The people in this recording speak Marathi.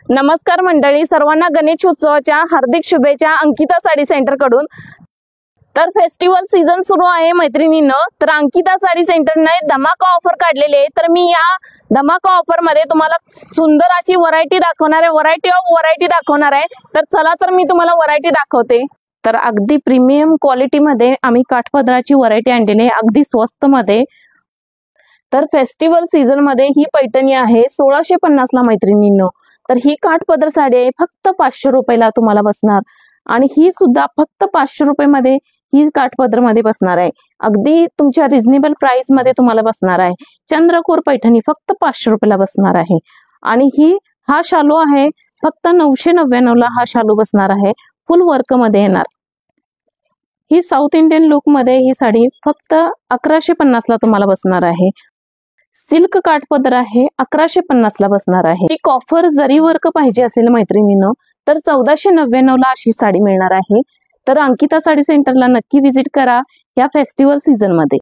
नमस्कार मंडळी, सर्वांना गणेश उत्सवाच्या हार्दिक शुभेच्छा अंकिता साडी सेंटर कडून। तर फेस्टिवल सीझन सुरू आहे मैत्रिणींनो, तर अंकिता साडी सेंटरने धमाका ऑफर काढलेली आहे। तर मी या धमाका ऑफर मध्ये तुम्हाला सुंदर अशी व्हरायटी दाखवणार आहे, व्हरायटी दाखवणार आहे। तर चला तर मी तुम्हाला व्हरायटी दाखवते। तर अगदी प्रीमियम क्वालिटी मध्ये आम्ही काठपदराची व्हरायटी आणलेली आहे, अगदी स्वस्त मध्ये। तर फेस्टिवल सीझन मध्ये ही पैठणी आहे 1650 ला मैत्रिणींनो। तर ही काठपदर साडी आहे फक्त 500 रुपयाला तुम्हाला बसणार, आणि ही सुद्धा फक्त 500 रुपये मध्ये ही काठपदर मध्ये बसणार आहे। अगदी तुमच्या रिझनेबल प्राइस मध्ये तुम्हाला बसणार आहे। चंद्रकोर पैठणी फक्त 500 रुपयाला बसणार आहे। आणि हा शालू आहे फक्त 999 ला हा शालू बसणार आहे, फुल वर्क मध्ये येणार। ही साऊथ इंडियन लुक मध्ये ही साडी फक्त 1150 ला तुम्हाला बसणार आहे। सिल्क काठपदर आहे, 1150 ला बसणार आहे। ती कॉफर जरी वर्क पाहिजे असेल मैत्रिणींनो तर 1499 ला अशी साडी मिळणार आहे। तर अंकिता साडी सेंटरला नक्की विजिट करा या फेस्टिवल सीझन मध्ये।